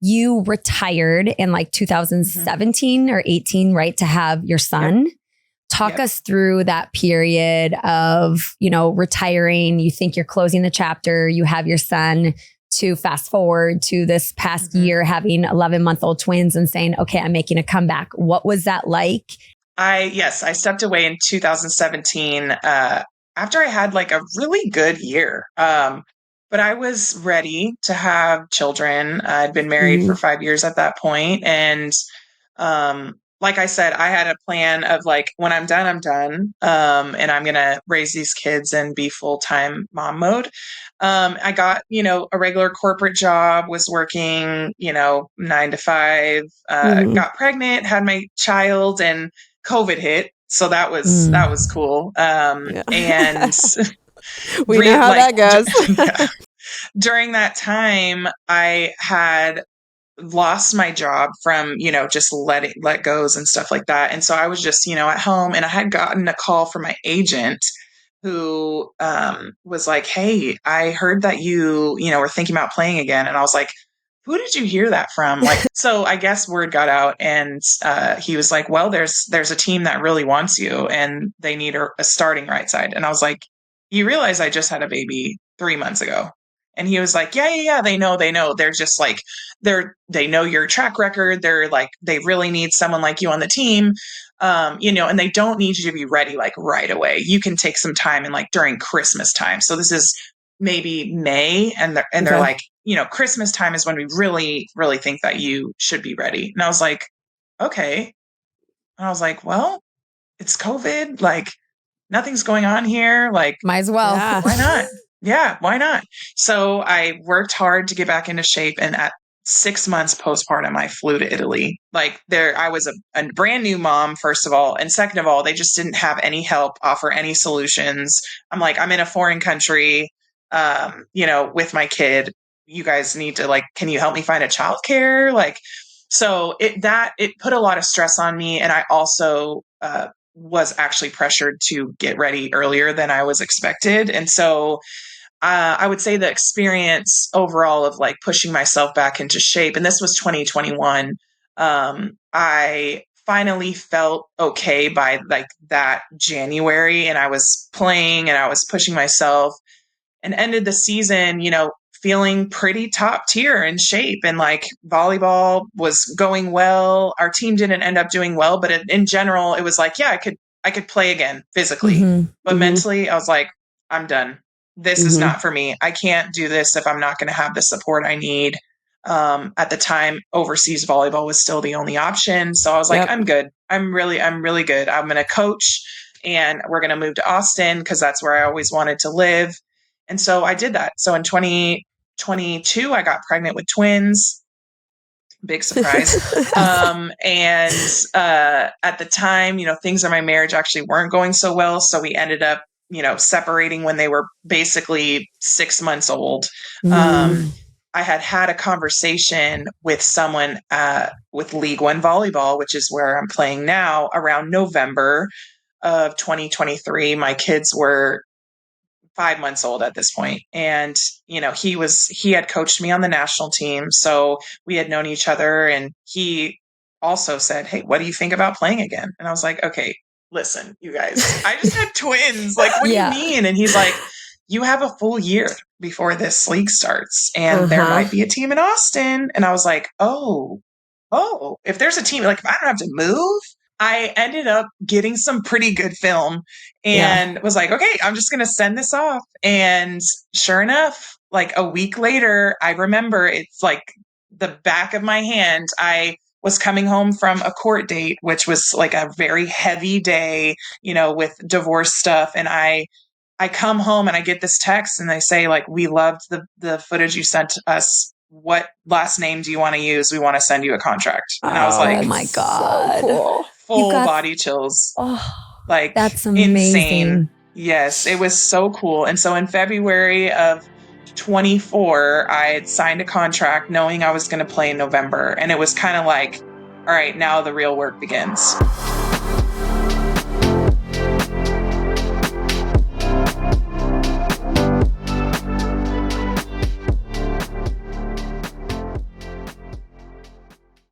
you retired in like 2017 or 18, right? To have your son. Talk us through that period of, retiring. You think you're closing the chapter, you have your son, to fast forward to this past year, having 11-month-old twins and saying, okay, I'm making a comeback. What was that like? I stepped away in 2017 after I had like a really good year. But I was ready to have children. I'd been married for 5 years at that point. And like I said, I had a plan of like, when I'm done, I'm done. And I'm going to raise these kids and be full-time mom mode. I got, a regular corporate job, was working, 9 to 5, got pregnant, had my child, and COVID hit. So that was cool. And we know how that goes. During that time, I had lost my job from, just let goes and stuff like that. And so I was just, at home, and I had gotten a call from my agent who was like, hey, I heard that you were thinking about playing again. And I was like, who did you hear that from? Like, so I guess word got out, and he was like, well, there's a team that really wants you, and they need a starting right side. And I was like, you realize I just had a baby 3 months ago? And he was like, yeah, they know. They're just like, they know your track record. They're like, they really need someone like you on the team. And they don't need you to be ready like right away. You can take some time, and like during Christmas time. So this is maybe May, and they're like, Christmas time is when we really, really think that you should be ready. And I was like, okay. And I was like, well, it's COVID. Like, nothing's going on here. Like, might as well. Yeah. Why not? Yeah, why not? So I worked hard to get back into shape. And at 6 months postpartum, I flew to Italy. Like, I was a brand new mom, first of all. And second of all, they just didn't have any help, offer any solutions. I'm like, I'm in a foreign country, with my kid. You guys need to, like, can you help me find a childcare? Like, so it put a lot of stress on me. And I also, was actually pressured to get ready earlier than I was expected. And so I would say the experience overall of like pushing myself back into shape, and this was 2021, I finally felt okay by like that January, and I was playing and I was pushing myself, and ended the season, feeling pretty top tier in shape, and like volleyball was going well. Our team didn't end up doing well, but in general, it was like, yeah, I could play again physically, but mentally I was like, I'm done. This is not for me. I can't do this if I'm not going to have the support I need. At the time, overseas volleyball was still the only option. So I was like, I'm good. I'm really good. I'm going to coach, and we're going to move to Austin because that's where I always wanted to live. And so I did that. So in 2022, I got pregnant with twins. Big surprise. And at the time, things in my marriage actually weren't going so well. So we ended up, separating when they were basically 6 months old. I had a conversation with someone with League One Volleyball, which is where I'm playing now, around November of 2023. My kids were 5 months old at this point. And, he had coached me on the national team. So we had known each other, and he also said, hey, what do you think about playing again? And I was like, okay, listen, you guys, I just had twins. Like, what do you mean? And he's like, you have a full year before this league starts, and there might be a team in Austin. And I was like, oh, if there's a team, like, if I don't have to move. I ended up getting some pretty good film, and was like, okay, I'm just going to send this off. And sure enough, like a week later, I remember it's like the back of my hand. I was coming home from a court date, which was like a very heavy day, with divorce stuff. And I come home and I get this text, and they say, like, we loved the footage you sent us. What last name do you want to use? We want to send you a contract. And I was like, oh my God. So cool. Full body chills. Oh, like, that's amazing. Insane. Yes, it was so cool. And so in February of 24, I had signed a contract knowing I was going to play in November. And it was kind of like, all right, now the real work begins.